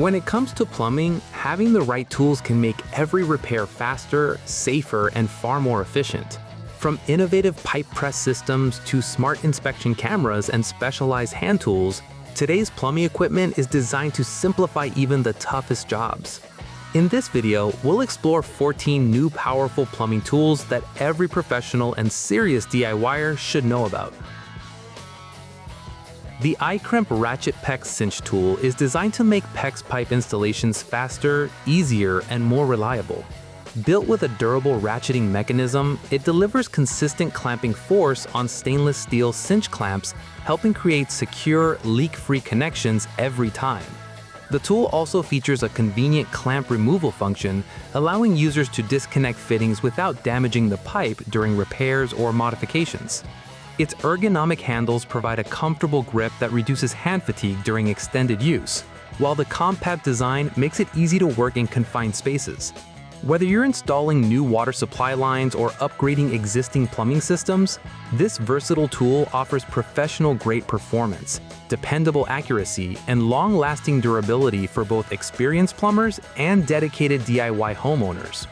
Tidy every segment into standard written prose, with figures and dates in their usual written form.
When it comes to plumbing, having the right tools can make every repair faster, safer, and far more efficient. From innovative pipe press systems to smart inspection cameras and specialized hand tools, today's plumbing equipment is designed to simplify even the toughest jobs. In this video, we'll explore 14 new powerful plumbing tools that every professional and serious DIYer should know about. The iCrimp Ratchet PEX Cinch Tool is designed to make PEX pipe installations faster, easier, and more reliable. Built with a durable ratcheting mechanism, it delivers consistent clamping force on stainless steel cinch clamps, helping create secure, leak-free connections every time. The tool also features a convenient clamp removal function, allowing users to disconnect fittings without damaging the pipe during repairs or modifications. Its ergonomic handles provide a comfortable grip that reduces hand fatigue during extended use, while the compact design makes it easy to work in confined spaces. Whether you're installing new water supply lines or upgrading existing plumbing systems, this versatile tool offers professional-grade performance, dependable accuracy, and long-lasting durability for both experienced plumbers and dedicated DIY homeowners.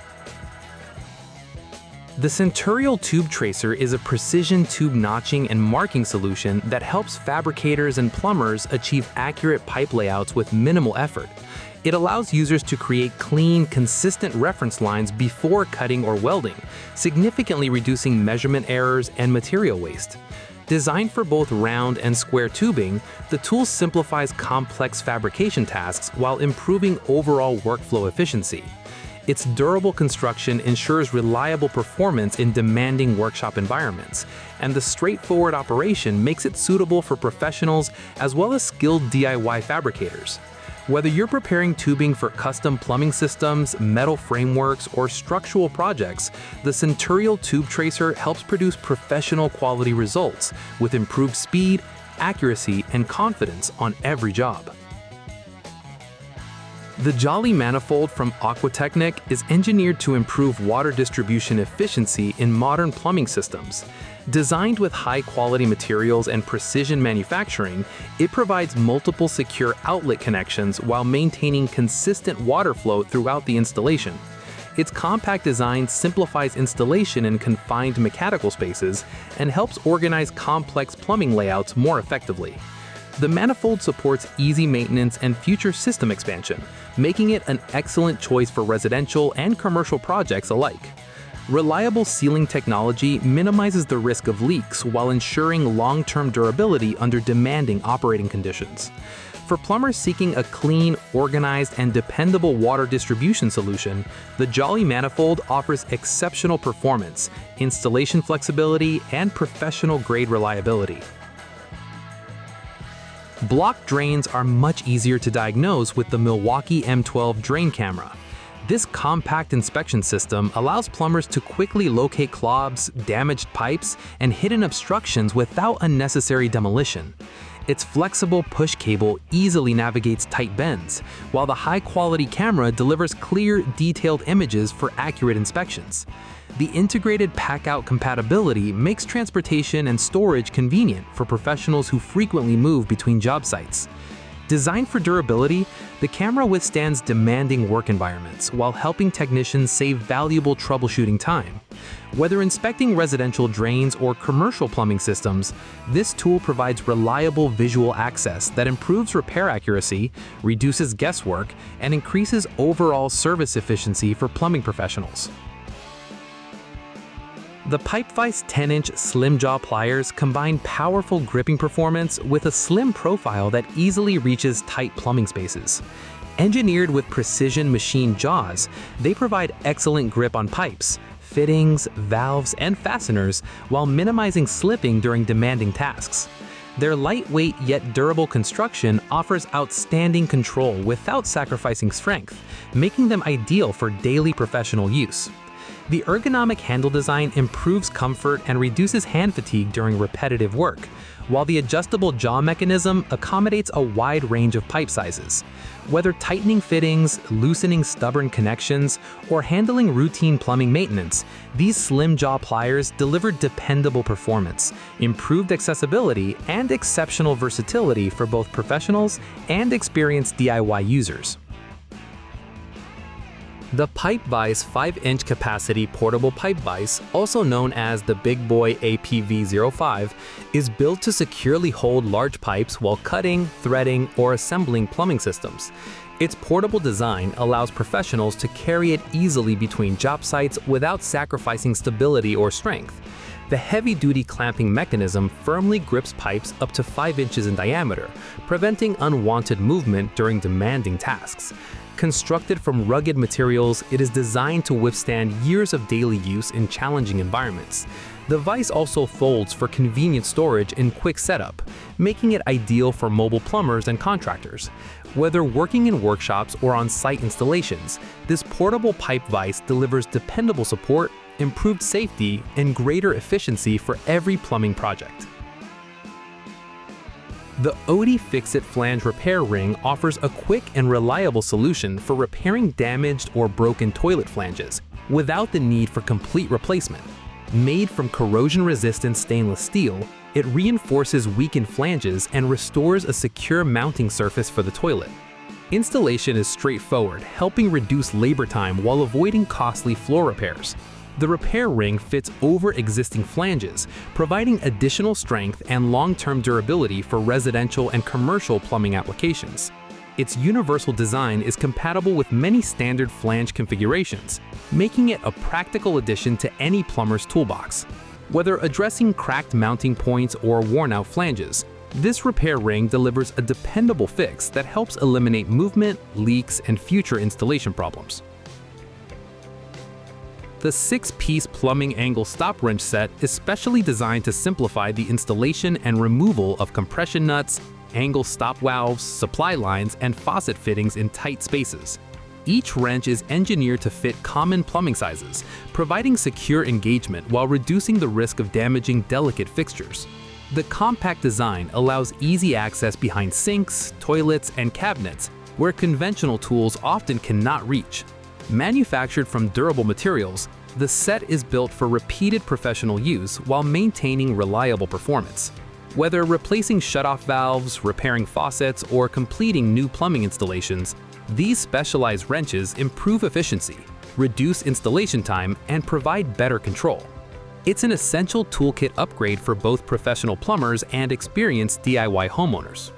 The Centurial Tube Tracer is a precision tube notching and marking solution that helps fabricators and plumbers achieve accurate pipe layouts with minimal effort. It allows users to create clean, consistent reference lines before cutting or welding, significantly reducing measurement errors and material waste. Designed for both round and square tubing, the tool simplifies complex fabrication tasks while improving overall workflow efficiency. Its durable construction ensures reliable performance in demanding workshop environments, and the straightforward operation makes it suitable for professionals as well as skilled DIY fabricators. Whether you're preparing tubing for custom plumbing systems, metal frameworks, or structural projects, the Centurial Tube Tracer helps produce professional quality results with improved speed, accuracy, and confidence on every job. The Jolly Manifold from Aquatechnic is engineered to improve water distribution efficiency in modern plumbing systems. Designed with high-quality materials and precision manufacturing, it provides multiple secure outlet connections while maintaining consistent water flow throughout the installation. Its compact design simplifies installation in confined mechanical spaces and helps organize complex plumbing layouts more effectively. The Manifold supports easy maintenance and future system expansion, making it an excellent choice for residential and commercial projects alike. Reliable sealing technology minimizes the risk of leaks while ensuring long-term durability under demanding operating conditions. For plumbers seeking a clean, organized, and dependable water distribution solution, the Jolly Manifold offers exceptional performance, installation flexibility, and professional-grade reliability. Blocked drains are much easier to diagnose with the Milwaukee M12 drain camera. This compact inspection system allows plumbers to quickly locate clogs, damaged pipes, and hidden obstructions without unnecessary demolition. Its flexible push cable easily navigates tight bends, while the high-quality camera delivers clear, detailed images for accurate inspections. The integrated pack-out compatibility makes transportation and storage convenient for professionals who frequently move between job sites. Designed for durability, the camera withstands demanding work environments while helping technicians save valuable troubleshooting time. Whether inspecting residential drains or commercial plumbing systems, this tool provides reliable visual access that improves repair accuracy, reduces guesswork, and increases overall service efficiency for plumbing professionals. The Vise 10-inch slim jaw pliers combine powerful gripping performance with a slim profile that easily reaches tight plumbing spaces. Engineered with precision machine jaws, they provide excellent grip on pipes, fittings, valves, and fasteners while minimizing slipping during demanding tasks. Their lightweight yet durable construction offers outstanding control without sacrificing strength, making them ideal for daily professional use. The ergonomic handle design improves comfort and reduces hand fatigue during repetitive work, while the adjustable jaw mechanism accommodates a wide range of pipe sizes. Whether tightening fittings, loosening stubborn connections, or handling routine plumbing maintenance, these slim jaw pliers deliver dependable performance, improved accessibility, and exceptional versatility for both professionals and experienced DIY users. The Pipe Vise 5-inch capacity portable pipe vise, also known as the Big Boy APV05, is built to securely hold large pipes while cutting, threading, or assembling plumbing systems. Its portable design allows professionals to carry it easily between job sites without sacrificing stability or strength. The heavy-duty clamping mechanism firmly grips pipes up to 5 inches in diameter, preventing unwanted movement during demanding tasks. Constructed from rugged materials, it is designed to withstand years of daily use in challenging environments. The vise also folds for convenient storage and quick setup, making it ideal for mobile plumbers and contractors. Whether working in workshops or on-site installations, this portable pipe vise delivers dependable support, improved safety, and greater efficiency for every plumbing project. The Oatey Fix-It Flange Repair Ring offers a quick and reliable solution for repairing damaged or broken toilet flanges without the need for complete replacement. Made from corrosion-resistant stainless steel, it reinforces weakened flanges and restores a secure mounting surface for the toilet. Installation is straightforward, helping reduce labor time while avoiding costly floor repairs. The repair ring fits over existing flanges, providing additional strength and long-term durability for residential and commercial plumbing applications. Its universal design is compatible with many standard flange configurations, making it a practical addition to any plumber's toolbox. Whether addressing cracked mounting points or worn-out flanges, this repair ring delivers a dependable fix that helps eliminate movement, leaks, and future installation problems. The 6-piece plumbing angle stop wrench set is specially designed to simplify the installation and removal of compression nuts, angle stop valves, supply lines, and faucet fittings in tight spaces. Each wrench is engineered to fit common plumbing sizes, providing secure engagement while reducing the risk of damaging delicate fixtures. The compact design allows easy access behind sinks, toilets, and cabinets, where conventional tools often cannot reach. Manufactured from durable materials, the set is built for repeated professional use while maintaining reliable performance. Whether replacing shutoff valves, repairing faucets, or completing new plumbing installations, these specialized wrenches improve efficiency, reduce installation time, and provide better control. It's an essential toolkit upgrade for both professional plumbers and experienced DIY homeowners.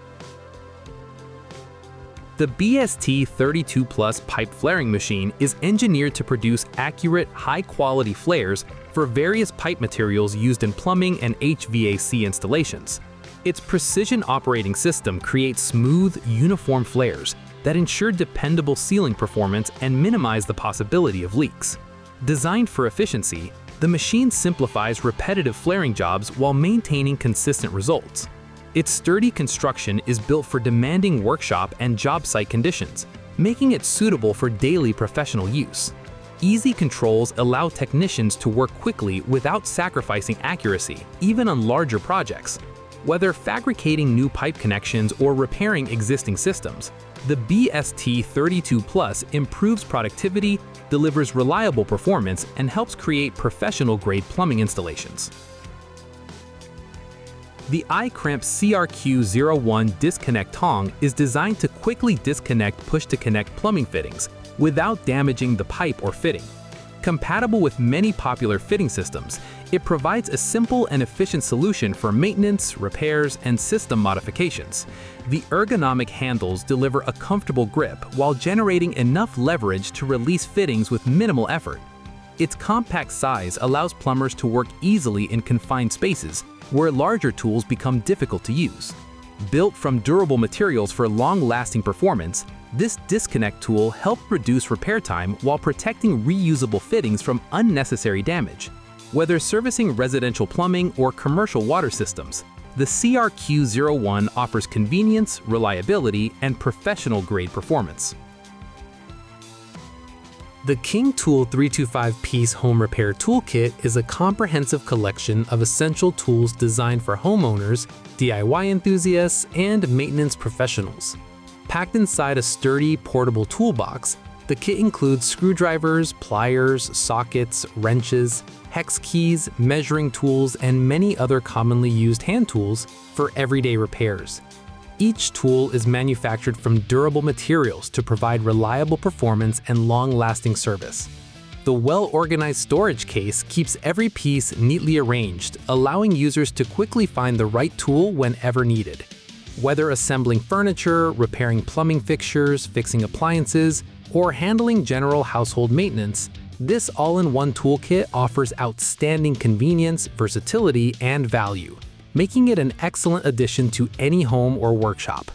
The BST32 Plus pipe flaring machine is engineered to produce accurate, high-quality flares for various pipe materials used in plumbing and HVAC installations. Its precision operating system creates smooth, uniform flares that ensure dependable sealing performance and minimize the possibility of leaks. Designed for efficiency, the machine simplifies repetitive flaring jobs while maintaining consistent results. Its sturdy construction is built for demanding workshop and job site conditions, making it suitable for daily professional use. Easy controls allow technicians to work quickly without sacrificing accuracy, even on larger projects. Whether fabricating new pipe connections or repairing existing systems, the BST32 Plus improves productivity, delivers reliable performance, and helps create professional-grade plumbing installations. The iCrimp CRQ01 disconnect tong is designed to quickly disconnect push-to-connect plumbing fittings without damaging the pipe or fitting. Compatible with many popular fitting systems, it provides a simple and efficient solution for maintenance, repairs, and system modifications. The ergonomic handles deliver a comfortable grip while generating enough leverage to release fittings with minimal effort. Its compact size allows plumbers to work easily in confined spaces where larger tools become difficult to use. Built from durable materials for long-lasting performance, this disconnect tool helps reduce repair time while protecting reusable fittings from unnecessary damage. Whether servicing residential plumbing or commercial water systems, the CRQ01 offers convenience, reliability, and professional-grade performance. The King Tool 325-piece home repair toolkit is a comprehensive collection of essential tools designed for homeowners, DIY enthusiasts, and maintenance professionals. Packed inside a sturdy, portable toolbox, the kit includes screwdrivers, pliers, sockets, wrenches, hex keys, measuring tools, and many other commonly used hand tools for everyday repairs. Each tool is manufactured from durable materials to provide reliable performance and long-lasting service. The well-organized storage case keeps every piece neatly arranged, allowing users to quickly find the right tool whenever needed. Whether assembling furniture, repairing plumbing fixtures, fixing appliances, or handling general household maintenance, this all-in-one toolkit offers outstanding convenience, versatility, and value, making it an excellent addition to any home or workshop.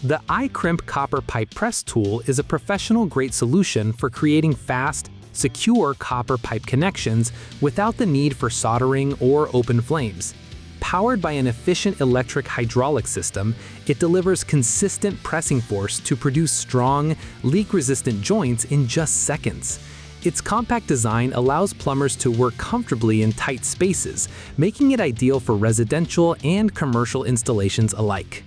The iCrimp copper pipe press tool is a professional-grade solution for creating fast, secure copper pipe connections without the need for soldering or open flames. Powered by an efficient electric hydraulic system, it delivers consistent pressing force to produce strong, leak-resistant joints in just seconds. Its compact design allows plumbers to work comfortably in tight spaces, making it ideal for residential and commercial installations alike.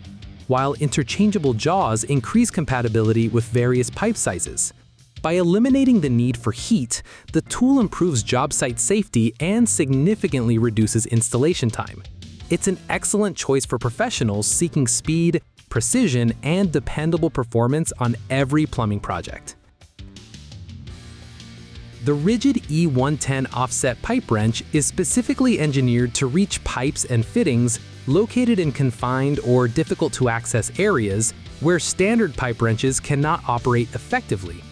While interchangeable jaws increase compatibility with various pipe sizes. By eliminating the need for heat, the tool improves job site safety and significantly reduces installation time. It's an excellent choice for professionals seeking speed, precision, and dependable performance on every plumbing project. The rigid E110 offset pipe wrench is specifically engineered to reach pipes and fittings located in confined or difficult-to-access areas where standard pipe wrenches cannot operate effectively.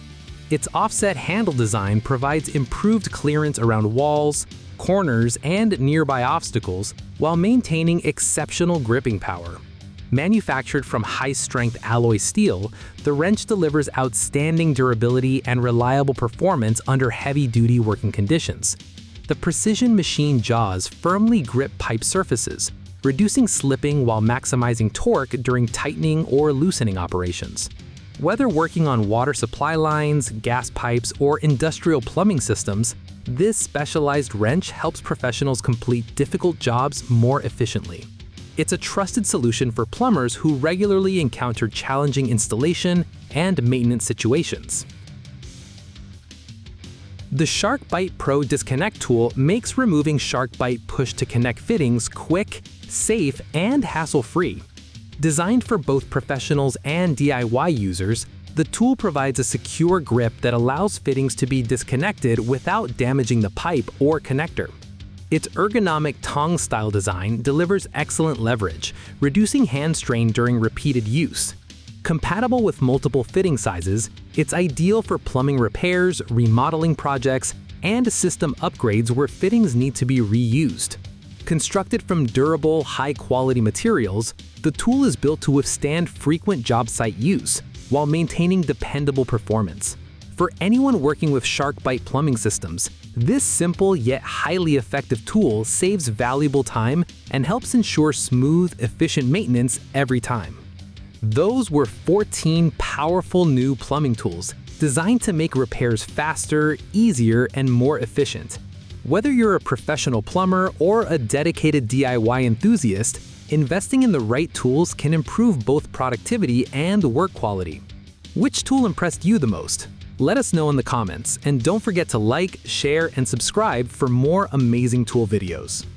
Its offset handle design provides improved clearance around walls, corners, and nearby obstacles while maintaining exceptional gripping power. Manufactured from high-strength alloy steel, the wrench delivers outstanding durability and reliable performance under heavy-duty working conditions. The precision machine jaws firmly grip pipe surfaces, reducing slipping while maximizing torque during tightening or loosening operations. Whether working on water supply lines, gas pipes, or industrial plumbing systems, this specialized wrench helps professionals complete difficult jobs more efficiently. It's a trusted solution for plumbers who regularly encounter challenging installation and maintenance situations. The SharkBite Pro Disconnect tool makes removing SharkBite push-to-connect fittings quick, safe, and hassle-free. Designed for both professionals and DIY users, the tool provides a secure grip that allows fittings to be disconnected without damaging the pipe or connector. Its ergonomic tongue-style design delivers excellent leverage, reducing hand strain during repeated use. Compatible with multiple fitting sizes, it's ideal for plumbing repairs, remodeling projects, and system upgrades where fittings need to be reused. Constructed from durable, high-quality materials, the tool is built to withstand frequent job site use while maintaining dependable performance. For anyone working with SharkBite plumbing systems, this simple yet highly effective tool saves valuable time and helps ensure smooth, efficient maintenance every time. Those were 14 powerful new plumbing tools designed to make repairs faster, easier, and more efficient. Whether you're a professional plumber or a dedicated DIY enthusiast, investing in the right tools can improve both productivity and work quality. Which tool impressed you the most? Let us know in the comments, and don't forget to like, share, and subscribe for more amazing tool videos.